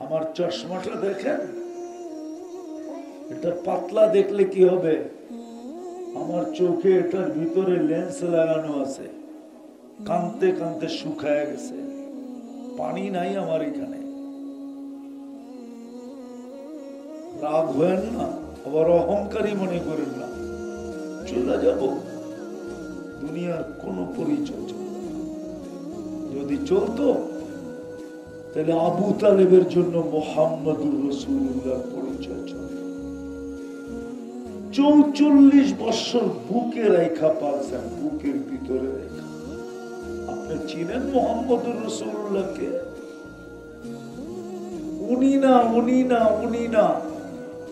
আমার চশমাটা দেখেন, এটা পাতলা দেখলে কি হবে? আমার চোখে এটার ভিতরে লেন্স লাগানো আছে, কানতে কানতে শুকায় গেছে, পানি নাই আমার এখানে। রাগ হয়েন না, আবার অহংকারী মনে করেন না। চলে যাব, দুনিয়ার কোন পরিচয় চলবে না। যদি চলতো তাহলে আবু তালেবের জন্য মুহাম্মদুর রাসূলুল্লাহর পরিচয় চলত। ৪৪ বছর বুকে রেখা পালছেন, বুকের ভিতরে রেখা। আপনি চিনেন মুহাম্মদুর রাসূলুল্লাহকে? উনি না, উনি না, উনি না,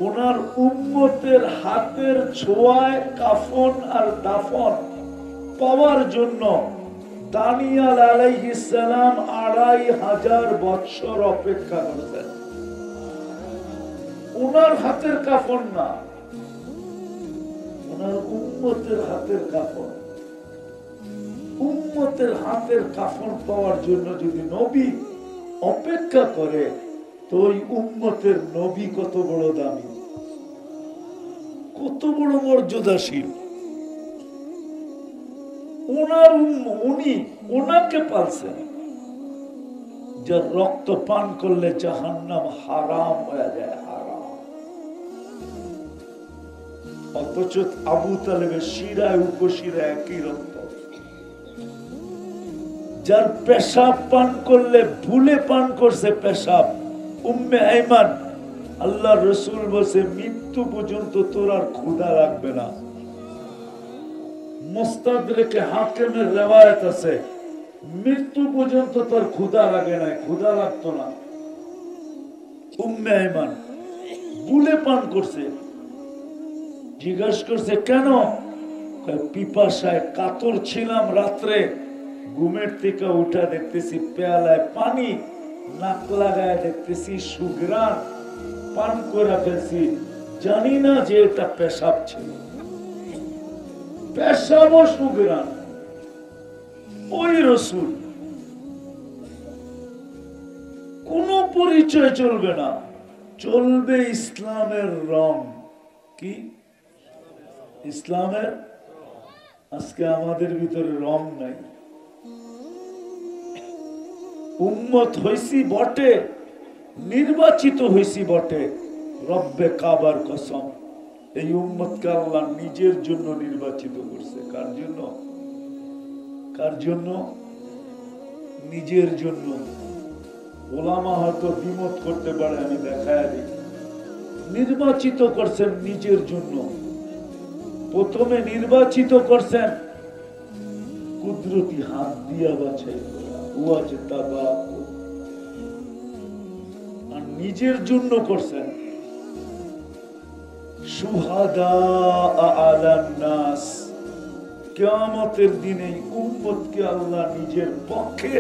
ওনার উম্মতের হাতের ছোঁয়ায় কাফন আর দাফন পাওয়ার জন্য দানিয়াল আলাইহিস সালাম ২৫০০ বছর অপেক্ষা করতেন। ওনার হাতের কাফন না, ওনার উম্মতের হাতের কাফন। উম্মতের হাতের কাফন পাওয়ার জন্য যদি নবী অপেক্ষা করে, তো ওই উম্মতের নবী কত বড় দামি, কত বড় মর্যাদাশীল। উনি ওনাকে পালছেন, যার রক্ত পান করলে জাহান্নাম হারাম হয়ে যায়, হারাম। অথচ আবু তালেবের শিরায় উপশিরায় একই রক্ত। যার পেশাব পান করলে ভুলে পান করছে পেশাব, উম্মে আইমান, আল্লাহ রসুল বলছে মৃত্যু পর্যন্ত তোর আর ক্ষুধা লাগবে না। মুস্তাদরেকে হাকিমের রিওয়ায়াত আছে, মৃত্যু পর্যন্ত তোর ক্ষুধা লাগে না, ক্ষুধা লাগতো না। উম্মে আইমান ভুলে পান করছে। জিজ্ঞাসা করছে কেন? পিপাসায় কাতর ছিলাম, রাত্রে ঘুমের থেকে উঠা দেখতেছি পেয়ালায় পানি, নাক লাগায় দেখতেছি সুঘ্রাণ, পান করে ফেলছি, জানি না যে এটা পেশাব ছিল। পেশাব ও সুঘ্রাণ। ওই রসুল, কোন পরিচয় চলবে না, চলবে ইসলামের রং। কি ইসলামের? আজকে আমাদের ভিতরে রং নাই। উম্মত হইছি বটে, নির্বাচিত হইছি বটে, রব্বে কাবার কসম, এই উম্মতকে আল্লাহ নিজের জন্য নির্বাচিত করছে। কার জন্য? কার জন্য? নিজের জন্য। ওলামা হয়তো দ্বিমত করতে পারে, আমি দেখায় দিই। নির্বাচিত করছেন নিজের জন্য। প্রথমে নির্বাচিত করছেন কুদরতি হাত দিয়া বাছাই করা, আর নিজের জন্য করছেন শুহাদা আলান নাস। কিয়ামতের দিনে উম্মতকে আল্লাহ নিজের পক্ষে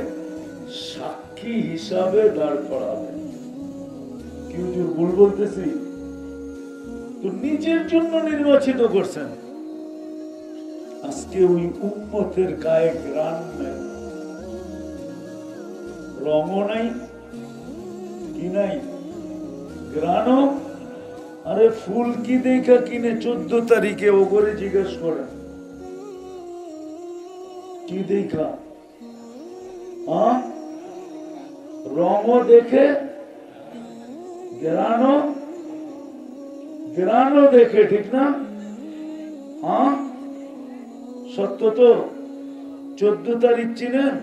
সাক্ষী হিসাবে দাঁড় করাবেন। কি হুজুর ভুল বলতেছি? তো নিজের জন্য নির্বাচিত করছেন। আজকে ওই উম্মতের গায়ে গ্রাণ নাই, রঙও নাই, কি নাই? গ্রাণও। আরে ফুল কি দেখা কিনে 14 তারিখে ও করে জিজ্ঞেস করে কি দেখা? রঙও দেখে, গ্রাণও দেখে, ঠিক না? সত্য তো। 14 তারিখ চিনেন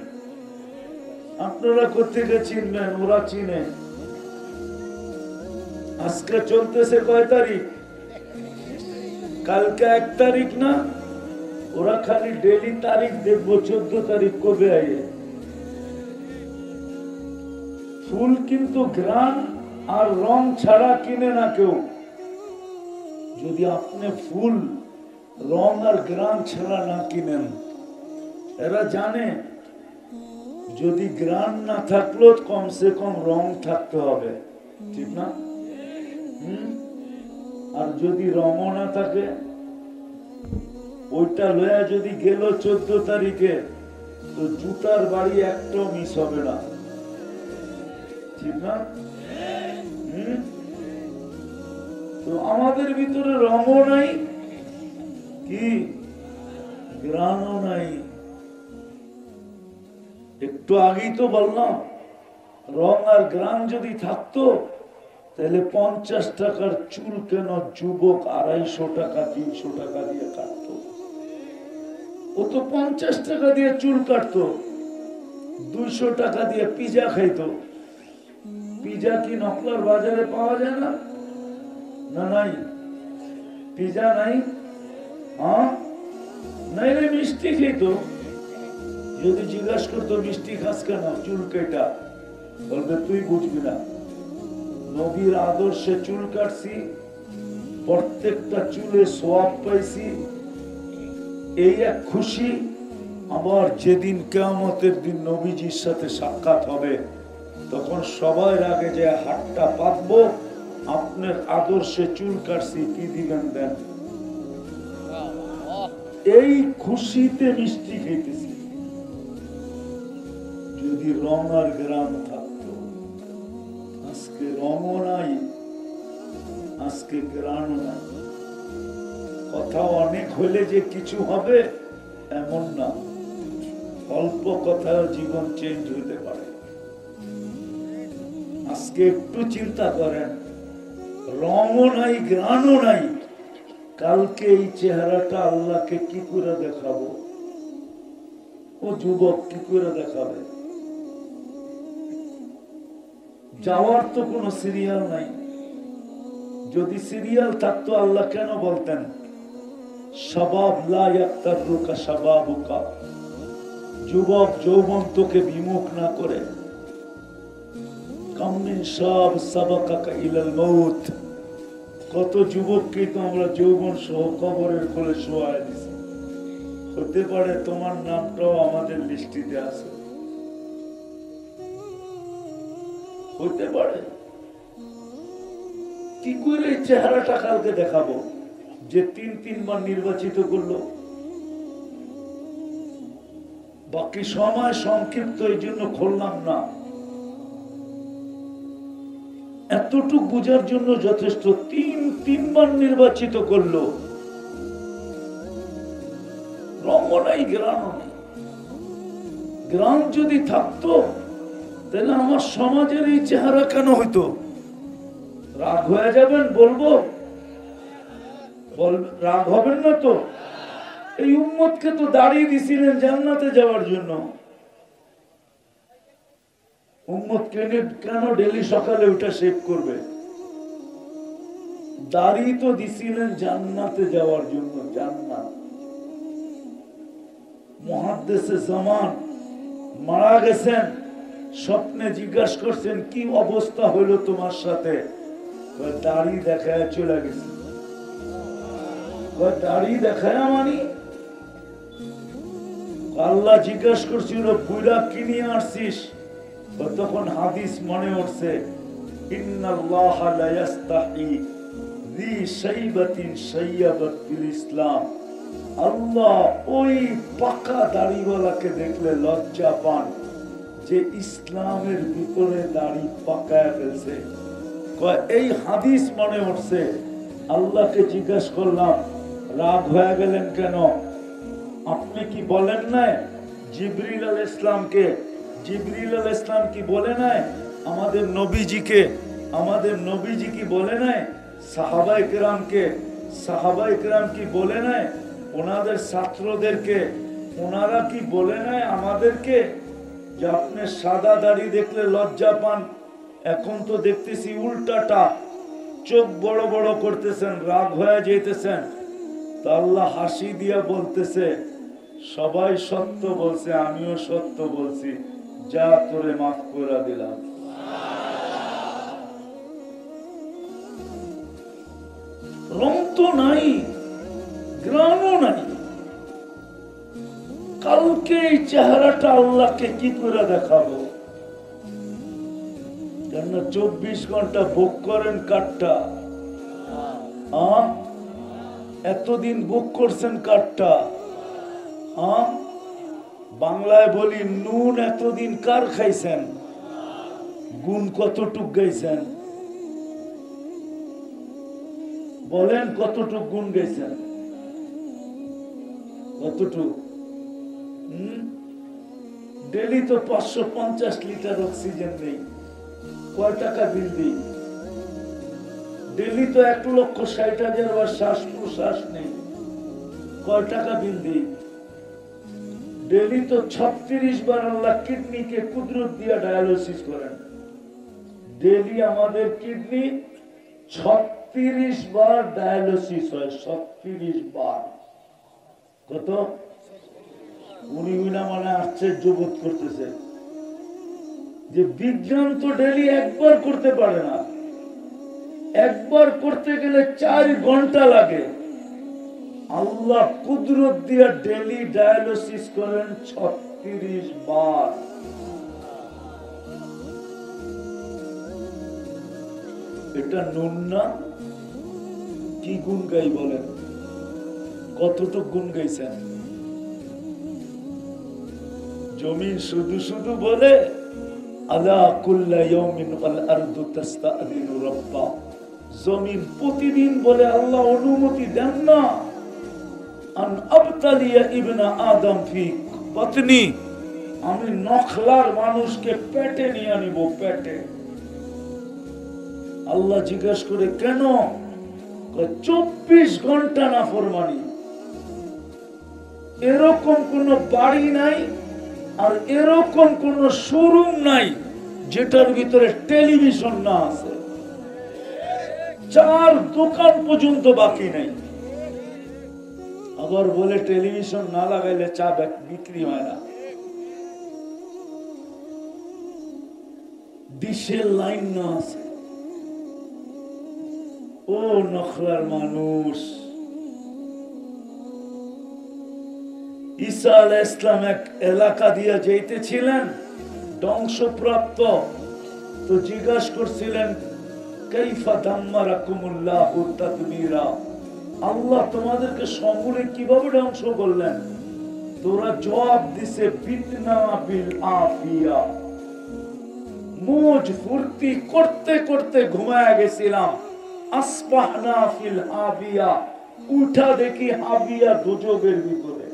আপনারা? কোথেকে চিনবেন? ওরা চিনে। আজকে চলতেছে কয় তারিখ? কালকে 1 তারিখ না? ওরা খালি ডেলি তারিখ দেখবো, 14 তারিখ কবে আইয়ে। ফুল কিন্তু ঘ্রাণ আর রং ছাড়া কিনে না কেউ। যদি আপনি ফুল রং আর ঘ্রাণ ছাড়া না কিনেন, এরা জানে যদি ঘ্রাণ না থাকলেও কমসে কম রং থাকতে হবে, ঠিক না? আর যদি রঙও না থাকে, ওইটা লয়া যদি গেল 14 তারিখে, তো জুতার বাড়ি একটাও মিস হবে না। ঠিক না? তো আমাদের ভিতরে রঙও নাই, কি গ্রাণও নাই। একটু আগেই তো বললাম, রং আর গ্রাণ যদি থাকতো তাহলে 50 টাকার চুল কেন যুবক 250 টাকা 300 টাকা দিয়ে কাটতো? ও তো 50 টাকা দিয়ে চুল কাটতো, 200 টাকা দিয়ে পিজা খাইতো। পিজা কি নকলার বাজারে পাওয়া যায় না? না নাই, পিজা নাই। হ্যাঁ নাই রে, মিষ্টি খেতো। যদি জিজ্ঞাসা করতো মিষ্টি খাস কেন, চুল কেটা, বলবে তুই বুঝবি না। নবীর আদর্শে চুল কাটছি, প্রত্যেকটা চুলে সোয়াব পাইছি, এই এক খুশি। আবার যেদিন কিয়ামতের দিন নবীজির সাথে সাক্ষাৎ হবে, তখন সবার আগে যে হাতটা পাতবো, আপনার আদর্শে চুল কাটছি, কি দিবেন দেন। এই খুশিতে মিষ্টি খেতেছি। যদি রং আর গ্রাম থাকতো, আজকে রঙও নাই, আজকে গ্রাণও নাই। কথা অনেক হলে যে কিছু হবে এমন না, অল্প কথায় জীবন চেঞ্জ হতে পারে। আজকে একটু চিন্তা করেন, রঙও নাই গ্রাণও নাই, কালকে এই চেহারাটা আল্লাহকে কি করে দেখাবো? ও যুবক কি করে দেখাবে? যাওয়ার তো কোনো সিরিয়াল নাই। যদি সিরিয়াল থাকতো আল্লাহ কেন বলতেন শাবাব লা ইয়াক্তারুকা শাবাবুকা, যুবক যৌবন তোকে বিমুখ না করে। কাম মিন শাব সাবাকাকা ইলাল মাউত, কত যুবককে তো আমরা যৌবন সহ কবরের কোলে শোয়ায় দিছি। হতে পারে তোমার নামটাও আমাদের লিস্টিতে আছে, হতে পারে। কি করে এই চেহারাটা কালকে দেখাবো যে 3-3 নির্বাচিত করলো? বাকি সময় সংক্ষিপ্ত, এই জন্য খুললাম না। এতটুকু বোঝার জন্য যথেষ্ট। 3 নির্বাচিত করলো, রঙ নাই গ্রাণ নেই। গ্রাণ যদি থাকতো তাহলে আমার সমাজের এই চেহারা কেন হইতো? রাগ হয়ে যাবেন বলবো? রাগ হবেন না তো? এই উম্মতকে তো দাঁড়িয়ে দিছিলেন জান্নাতে যাওয়ার জন্য। উম্মত কেন ডেলি সকালে উঠে শেভ করবে? দাড়ি তো দিছিলেন জান্নাতে যাওয়ার জন্য। জান্নাত, মুহাদ্দিসে জামান মারা গেছেন, স্বপ্নে জিজ্ঞাসা করছেন কি অবস্থা হইলো তোমার সাথে? দাড়ি দেখায় চলে গেছে। দাড়ি দেখায় মানি? আল্লাহ জিজ্ঞাসা করছিল বুইরা কি নিয়ে আসছিস? তখন হাদিস মনে উঠছে, ইন্নাল্লাহা লা ইস্তাহি যী শাইবাতিন শাইয়াবাত ফিল ইসলাম। আল্লাহ ওই পাকা দাড়িওয়ালাকে দেখলে লজ্জা পান যে ইসলামের ভিতরে দাড়ি পাকায় ফেলছে। এই হাদিস মনে উঠছে। আল্লাহকে জিজ্ঞাসা করলাম রাগ হয়ে গেলেন কেন? আপনি কি বলেন নাই জিবরিল আলাইহিস সালামকে? জিবরিল আলাইহিস সালাম কি বলে নাই আমাদের নবীজিকে? আমাদের নবীজি কি বলে নাই সাহাবায়ে কেরামকে? সাহাবায়ে কেরাম কি বলে নাই ওনাদের ছাত্রদেরকে? ওনারা কি বলে নাই আমাদেরকে যে আপনি সাদা দাড়ি দেখলে লজ্জা পান? এখন তো দেখতেছি উল্টাটা, চোখ বড় বড় করতেছেন, রাগ হয়ে যেতেছেন। তো আল্লাহ হাসি দিয়া বলতেছে সবাই সত্য বলছে, আমিও সত্য বলছি, যা তোরে মাফ করে দিলাম। রং তো নাই, গ্রাণও নাই। কালকে এই চেহারাটা আল্লাহকে কি করে দেখাবো? কেন 24 ঘন্টা ভোগ করেন কাঠটা? এতদিন ভোগ করছেন কাঠটা। বাংলায় বলি নুন এতদিন কার খাইছেন? গুণ কতটুক গাইছেন? বলেন কতটুক গুণ গাইছেন? কতটুক? ডেলি তো 550 লিটার অক্সিজেন নেই, কয় টাকা বিল দিই? ডেলি তো 1,60,000 বার শ্বাস প্রশ্বাস নেই, কয় টাকা বিল দিই? ডেলি তো 36 বার আল্লাহ কিডনিকে কুদরত দিয়ে ডায়ালিসিস করেন। ডেলি আমাদের কিডনি 36 বার ডায়ালিসিস হয়, 36 বার। কত? উনি মানে আশ্চর্য বোধ করতেছে যে বিজ্ঞান তো ডেলি একবার করতে পারে না, একবার করতে গেলে 4 ঘন্টা লাগে। আল্লাহ কুদরত দিয়ে ডেলি ডায়ালিসিস করেন 36 বার। এটা নুন না? কি গুণ গাই বলেন? কতটুক গুণ গাইছেন? জমিন শুধু শুধু বলে আলা কুল্লা ইয়াউমিন ওয়াল আরদু তাস্তাযিনু রাব্বা। জমিন প্রতিদিন বলে আল্লাহ অনুমতি দেন না আন আবতালিয়া ইবনা আদম ফি বাতনি, আমি নখলার মানুষকে পেটে নিয়ে নিব, পেটে। আল্লাহ জিজ্ঞেস করে কেন? 24 ঘন্টা নাফরমানি। এরকম কোন বাড়ি নাই আর এরকম কোন শোরুম নাই যেটার ভিতরে টেলিভিশন না আছে। 4 দোকান পর্যন্ত বাকি নাই। আবার বলে টেলিভিশন না লাগাইলে চা বিক্রি হয় না। ডিশের লাইন না আছে। ও নখলার মানুষ, ঈসা আলাইহিস সালাম এক এলাকা দিয়ে যাইতেছিলেন ধ্বংসপ্রাপ্ত, তো জিজ্ঞাসা করছিলেন কাইফা দাম্মারাকুমুল্লাহু তাদমীরা, আল্লাহ তোমাদেরকে সমূলে কিভাবে ধ্বংস করলেন? তোরা জবাব দিছে বিতনা বিল আফিয়া, মোজ ফুর্তি করতে করতে ঘুমায় গেছিলাম। আসবাহনা ফিল হাবিয়া, উঠা দেখি হাবিয়া দোজখের ভিতরে।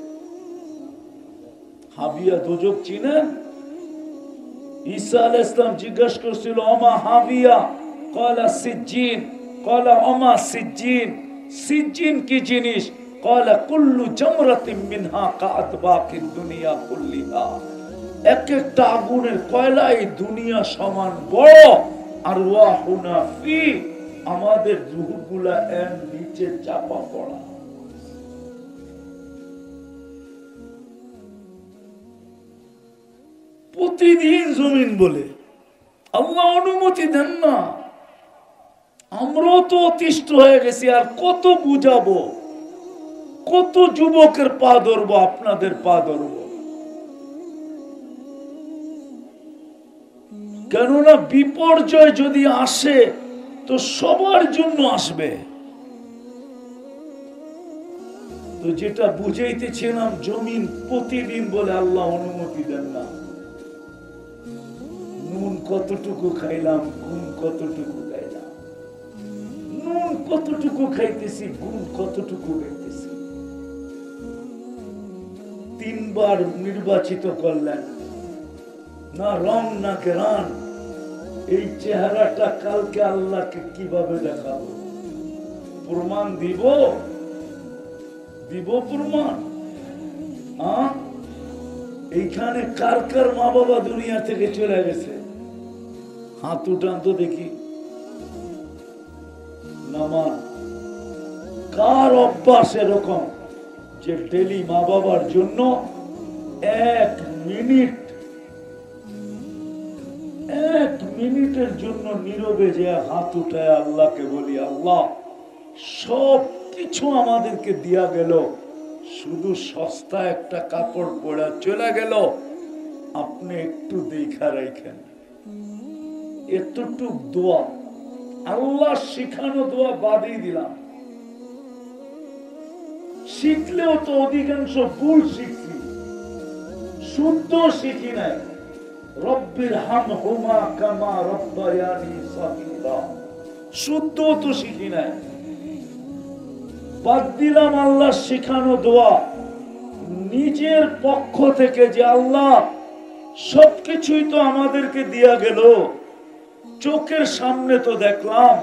হাবিয়া দোজখ চিনেন? ঈসা আলাইহিস সালাম জিজ্ঞাসা করছিল ওমা হাবিয়া, ক্বালা সিজ্জিন, ক্বালা ওমা সিজ্জিন, সিজ্জিন কি জিনিস? ক্বালা কুল্লু জামরাতিন মিনহা কাআতবাকিদ দুনিয়া কুল্লিহা, এক একটা আগুনের কয়লা এই দুনিয়া সমান বড়। আর ওয়াহুনা ফি, আমাদের রূহগুলা এর নিচে চাপা পড়া। প্রতিদিন জমিন বলে আল্লাহ অনুমতি দেন না। আমরাও তো অতিষ্ঠ হয়ে গেছি, আর কত বুঝাবো? কত যুবকের পা ধরবো? আপনাদের পা ধরবো? কেননা বিপর্যয় যদি আসে তো সবার জন্য আসবে। তো যেটা বুঝাইতেছিলাম, জমিন প্রতিদিন বলে আল্লাহ অনুমতি দেন না। নুন কতটুকু খাইলাম, গুণ কতটুকু খাইলাম। নুন কতটুকু খাইতেছি, গুণ কতটুকু খাইতেছি। 3 বার নির্বাচিত করলেন, না রং না গ্রান। এই চেহারাটা কালকে আল্লাহকে কিভাবে দেখাবো? প্রমাণ দিব? দিব প্রমাণ? এইখানে কার কার মা বাবা দুনিয়া থেকে চলে গেছে? হাত উঠান তো দেখি। নামান কার অভ্যাস এরকম যে ডেলি মা বাবার জন্য 1 মিনিটের জন্য নীরবে যে হাত উঠায় আল্লাহকে বলি, আল্লাহ সব কিছু আমাদেরকে দিয়া গেল, শুধু সস্তা একটা কাপড় পরা চলে গেল, আপনি একটু দেখা রাখেন। এতটুক দোয়া, আল্লাহ শিখানো দোয়া বাদই দিলাম। শিখলেও তো অধিকাংশ ভুল শিখছি, শুদ্ধ শিখি নাই। রব্বির হামহুমা কামা রব্বায়ানি সগীরা। শুদ্ধ তো শিখি নাই, বাদ দিলাম আল্লাহ শিখানো দোয়া নিজের পক্ষ থেকে যে আল্লাহ সবকিছুই তো আমাদেরকে দিয়া গেল, চোখের সামনে তো দেখলাম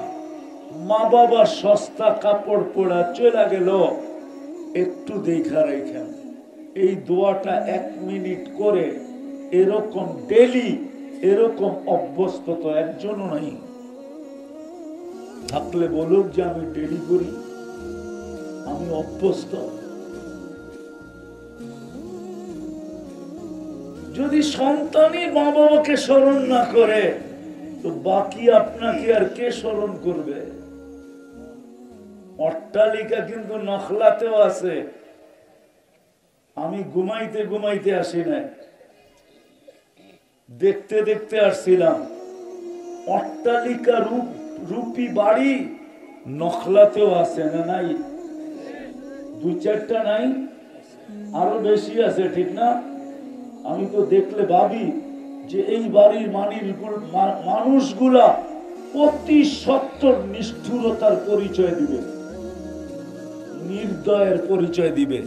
মা বাবা সস্তা কাপড় পরা চলে গেল, একটু দেখা রেখেন এই দোয়াটা 1 মিনিট করে এরকম ডেলি এরকম অভ্যস্ত তো একজনও নাই। থাকলে বলুক যে আমি ডেলি করি, আমি অভ্যস্ত। যদি সন্তানই মা বাবাকে স্মরণ না করে তো বাকি আপনাকে আর কে স্মরণ করবে? অট্টালিকা কিন্তু নখলাতেও আছে। আমি ঘুমাইতে ঘুমাইতে আসি নাই, দেখতে দেখতে আসছিলাম অট্টালিকা রূপী বাড়ি নখলাতেও আছে না নাই? 2-4টা নাই, আরো বেশি আছে, ঠিক না? আমি তো দেখলে ভাবি যে এই বাড়ির মানুষগুলা অতি সত্তর নিষ্ঠুরতার পরিচয় দিবে, নির্দয়ের পরিচয় দিবে,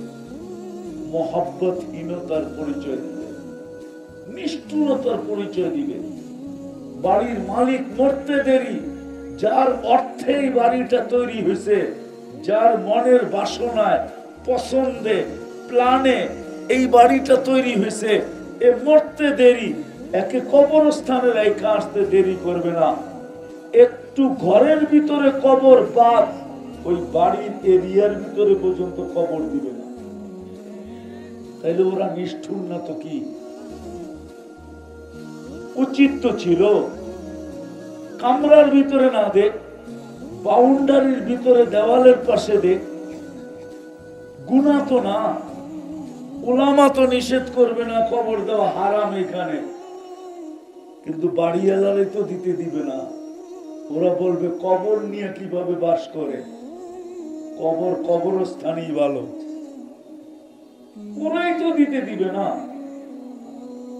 মহব্বতহীনতার পরিচয় দিবে, নিষ্ঠুরতার পরিচয় দিবে। বাড়ির মালিক মরতে দেরি, যার অর্থে এই বাড়িটা তৈরি হয়েছে, যার মনের বাসনায় পছন্দে প্ল্যানে এই বাড়িটা তৈরি হয়েছে, এ মরতে দেরি, একে কবরস্থানে রেখে আসতে দেরি করবে না। একটু ঘরের ভিতরে কবর বাদ, ওই বাড়ির এরিয়ার ভিতরে পর্যন্ত কবর দিবে না। তাইলে ওরা নিষ্ঠুর না তো কি? উচিত তো ছিল কামরার ভিতরে না দেখ, বাউন্ডারির ভিতরে দেওয়ালের পাশে দেখ। গুনাহ তো না, উলামা তো নিষেধ করবে না কবর দেওয়া হারাম এখানে, কিন্তু বাড়িওয়ালারে তো দিতে দিবে না। ওরা বলবে কবর নিয়ে কিভাবে বাস করে, কবরস্থানই ভালো, ওরাই তো দিতে দিবে না।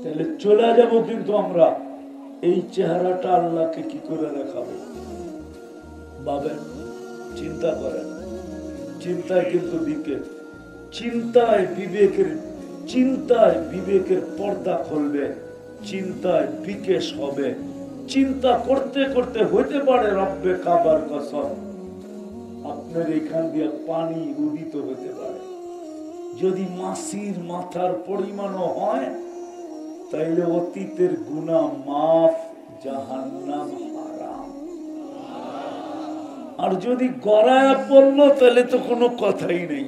তাহলে চলে যাব, কিন্তু আমরা এই চেহারাটা আল্লাহকে কি করে দেখাবো? ভাবেন, চিন্তা করেন। চিন্তায় কিন্তু চিন্তায় বিবেকের পর্দা খুলবে, চিন্তায় বিকেশ হবে। চিন্তা করতে করতে হইতে পারে রব্বে কাবার কসম আপনার এখান দিয়ে পানি উদিত হতে পারে। যদি মাসির মাথার পরিমাণও হয় তাইলে অতীতের গুনাহ মাফ, জাহান্নাম হারাম। আর যদি গড়ায় পড়লো তাহলে তো কোনো কথাই নেই।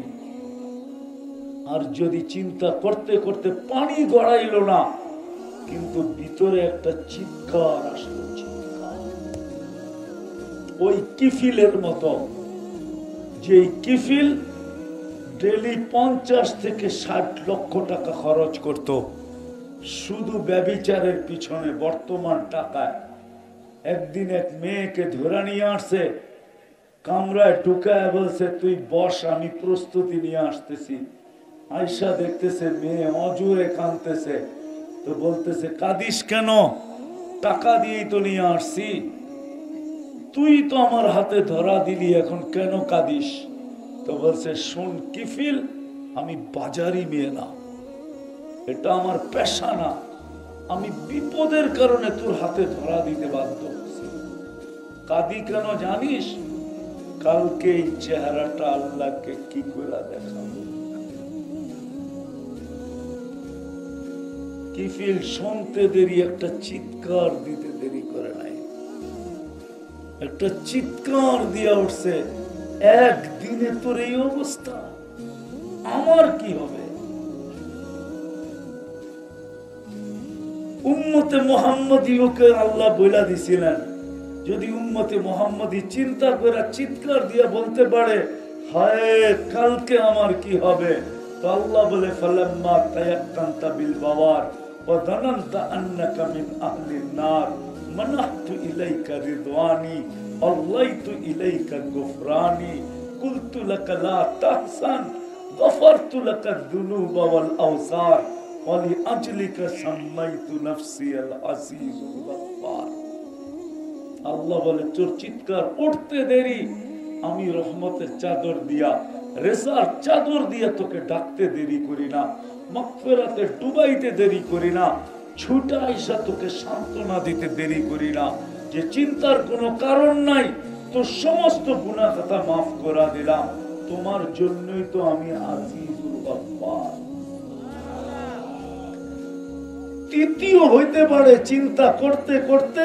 আর যদি চিন্তা করতে করতে পানি গড়াইল না, কিন্তু ভিতরে একটা চিৎকার আসলো, চিৎকার ওই কিফিলের মতো, যে কিফিল ডেলি 50 থেকে 60 লক্ষ টাকা খরচ করত শুধু ব্যভিচারের পিছনে। বর্তমান টাকায় একদিন এক মেয়েকে ধরে নিয়ে আসছে, কামরায় ঢুকায় বলছে তুই বস, আমি প্রস্তুতি নিয়ে আসতেছি। আয়সা দেখতেছে মেয়ে অজুরে কাঁদতেছে, তো বলতেছে কাঁদিস কেন? টাকা দিয়েই তো নিয়ে আসছি, তুই তো আমার হাতে ধরা দিলি, এখন কেন কাঁদিস? তো বলছে শোন কিফিল, আমি বাজারি মেয়ে না, এটা আমার পেশা না, আমি বিপদের কারণে তোর হাতে ধরা দিতে বাধ্য হচ্ছি। কাঁদি কেন জানিস? কালকে এই চেহারাটা আল্লাহকে কি করে দেখাবো। কিফিল শুনতে দেরি, একটা চিৎকার দিতে দেরি করে নাই, একটা চিৎকার দিয়ে উঠছে, একদিনে তোর এই অবস্থা, আমার কি হবে? উম্মতে মুহাম্মদী ওকে আল্লাহ বইলা দিছিলেন, যদি উম্মতে মুহাম্মদী চিন্তা করে চিৎকার দিয়ে বলতে পারে হায় কালকে আমার কি হবে, তো আল্লাহ বলে ফালাম্মা তায়াক্কানতা বিল বাওয়ার ওয়া যানানতা আন্নাকা মিন আহলিন নার মানাহতু ইলাইকা রিদওয়ানি আল্লাইতু ইলাইকা গুফরানি কুলতু লাকা লা তাহসান গফারতু লাকা যুনুবা ওয়াল আওসার ওয়ালিআজলিকা সাম্মাইতু নফসি আল আজিজুল গফফার। আল্লাহ বলে তোর চিৎকার উঠতে দেরি, আমি রহমতের চাদর দিয়া, রেসার চাদর দিয়া তোকে ডাকতে দেরি করি না, মাগফিরাতে ডুবাইতে দেরি করি না, ছুটা আইসা তোকে সান্ত্বনা দিতে দেরি করি না, যে চিন্তার কোনো কারণ নাই, তোর সমস্ত গুনাহ খাতা মাফ করা দিলাম, তোমার জন্যই তো আমি আজিজুল গফফার। তৃতীয় হইতে পারে চিন্তা করতে করতে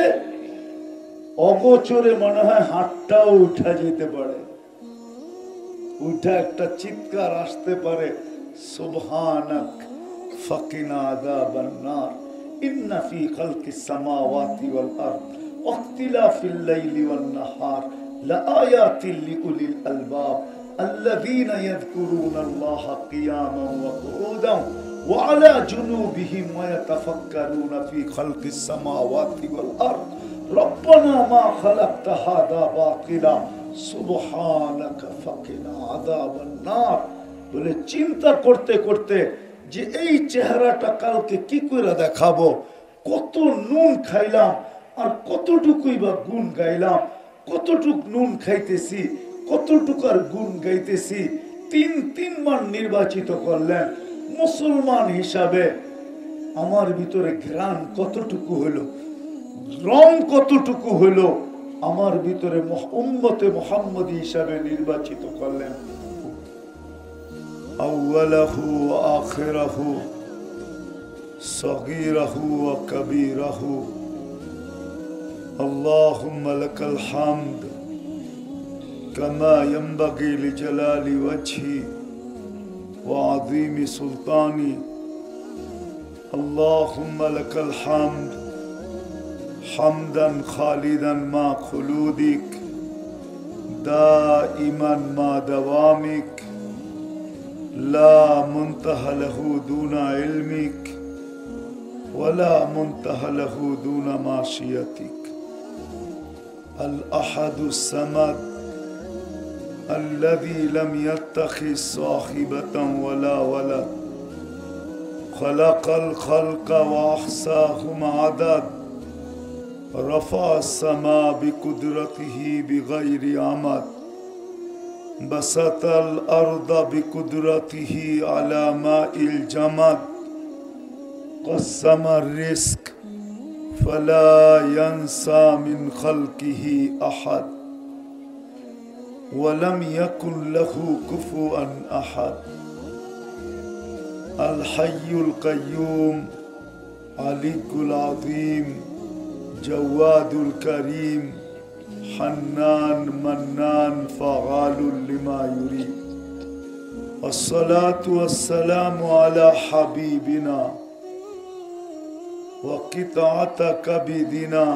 অগোচরে মনে হয় হাতটাও উঠা যেতে পারে, উঠা একটা চিৎকার আসতে পারে, সুবহানাক ফাকিনা আযাবান নার ইন্না ফি খালকিস সামাওয়াতি ওয়াল আরদ ওয়াখতিলাফিল লাইলি ওয়ান নাহার লাআয়াতিল লিউলিল আলবাব আল্লাযীনা ইয়াযকুরুনাল্লাহা কিয়ামান ওয়া qu'udan ওয়া আলা জুনুবিহিম ওয়া ইয়াতাফাক্কারুনা ফি খালকিস সামাওয়াতি ওয়াল আরদ রব্বানা মা খালাকতা হাযা বাতিলা সুবহানাকা ফাকিনা আযাবান নার। বলে চিন্তা করতে করতে যে এই চেহারাটা কালকে কি করে দেখাবো, কত নুন খাইলাম আর কতটুকুই বা গুণ গাইলাম, কতটুক নুন খাইতেছি, কতটুকার গুণ গাইতেছি। তিনবার নির্বাচিত করলেন মুসলমান হিসাবে, আমার ভিতরে ঘ্রাণ কতটুকু হলো, রং কতটুকু হলো, আমার ভিতরে উম্মতে মুহাম্মদী হিসাবে নির্বাচিত করলেন। আউয়ালাহু ওয়া আখিরাহু সগীরাহু ওয়া কবীরাহু আল্লাহুম্মা লাকাল হামদ কামা ইয়ানবাগি লিজালালি ওয়াজহি ওয়া আযীমি সুলতানি আল্লাহুম্মা লাকাল হামদ হামদান খালিদান মা খুলুদিক দাইমান মা দাওয়ামিক লা মুনতাহা লাহু দুনা ইলমিক ওয়ালা মুনতাহা লাহু দুনা মাশিয়াতিক আল আহাদুস সামাদ الذي لم يتخذ صاحبة ولا ولد خلق الخلق وأحصاهم عدد رفع السماء بقدرته بغير عمد بسط الأرض بقدرته على ماء الجمد قسم الرزق فلا ينسى من خلقه أحد ولم يكن له كفوا أحد الحي القيوم علي العظيم جواد الكريم حنان منان فعال لما يريد والصلاة والسلام على حبيبنا وقطعة كبدنا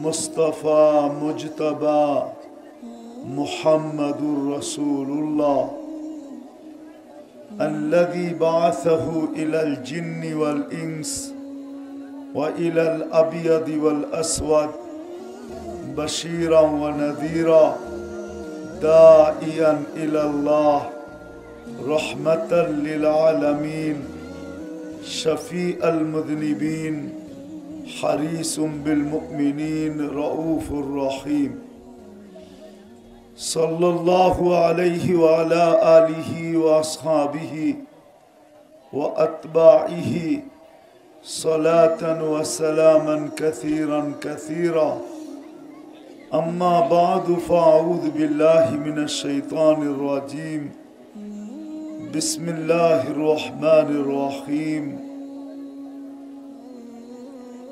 مصطفى مجتبى محمد رسول الله الذي بعثه إلى الجن والإنس وإلى الأبيض والأسود بشيرا ونذيرا داعيا إلى الله رحمة للعالمين شفيع المذنبين حريص بالمؤمنين رؤوف رحيم صلى الله عليه وعلى آله وأصحابه وأتباعه صلاة وسلاما كثيرا كثيرا أما بعد فأعوذ بالله من الشيطان الرجيم بسم الله الرحمن الرحيم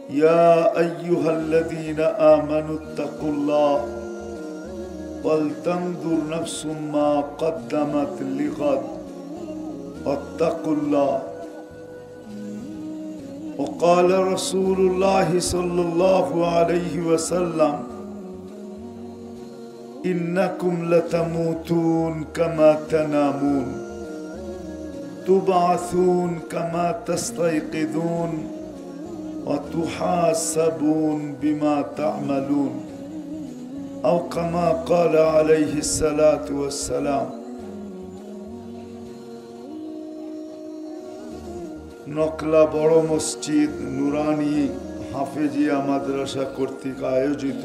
يا أيها الذين آمنوا اتقوا الله ولتنظر نفس ما قدمت لغد واتقوا الله وقال رسول الله صلى الله عليه وسلم إنكم لتموتون كما تنامون تبعثون كما تستيقظون وتحاسبون بما تعملون أو كما قال عليه الصلاة والسلام নকলা বড় মসজিদ নুরানি হাফেজিয়া মাদ্রাসা কর্তৃক আয়োজিত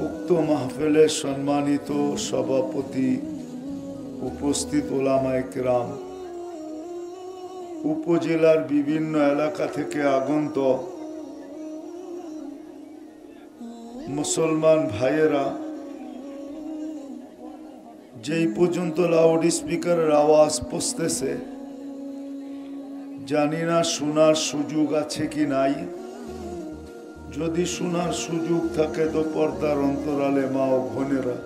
উক্ত মাহফিলের সম্মানিত সভাপতি, উপস্থিত ওলামায়ে কেরাম, উপজেলার বিভিন্ন এলাকা থেকে আগত মুসলমান ভাইয়েরা, যেই পর্যন্ত লাউড স্পিকারের আওয়াজ পৌঁছতেছে জানি না শোনার সুযোগ আছে কি নাই। যদি শোনার সুযোগ থাকে তো পর্দার অন্তরালে মা ও বোনেরা,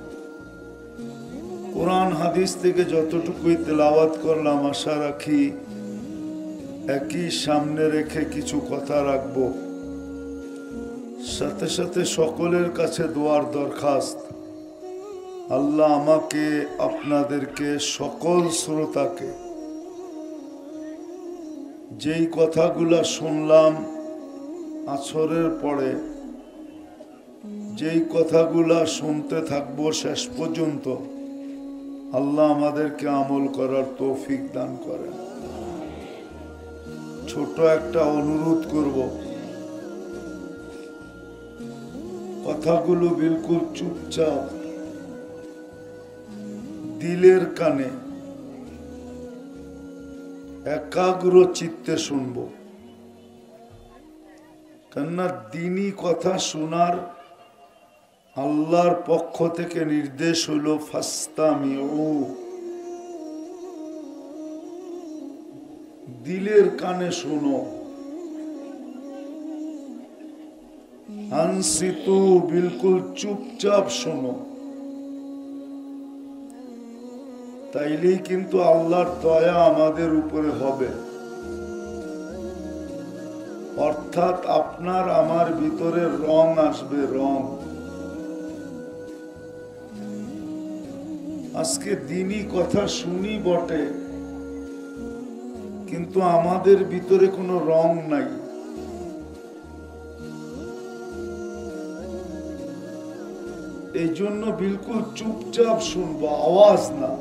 কোরআন হাদিস থেকে যতটুকুই তেলাওয়াত করলাম আশা রাখি একই সামনে রেখে কিছু কথা রাখবো। সাথে সাথে সকলের কাছে দোয়ার দরখাস্ত, আল্লাহ আমাকে আপনাদেরকে সকল শ্রোতাকে যেই কথাগুলা শুনলাম আসরের পরে, যেই কথাগুলা শুনতে থাকবো শেষ পর্যন্ত, আল্লাহ আমাদেরকে আমল করার তৌফিক দান করেন। ছোট একটা অনুরোধ করব, কথাগুলো বিলকুল চুপচাপ দিলের কানে একাগ্র চিত্তে শুনবো। কেননা দিনই কথা শোনার আল্লাহর পক্ষ থেকে নির্দেশ হলো ফাস্তামিউ, দিলের কানে শোনো। আনসিতু, বিলকুল চুপচাপ শোনো। তাইলেই কিন্তু আল্লাহর দয়া আমাদের উপরে হবে। অর্থাৎ আপনার আমার ভিতরে রং আসবে, রং। আজকে দিনই কথা শুনি বটে, কিন্তু আমাদের ভিতরে কোনো রং নাই। এই জন্য বিলকুল চুপচাপ শুনবো, আওয়াজ না।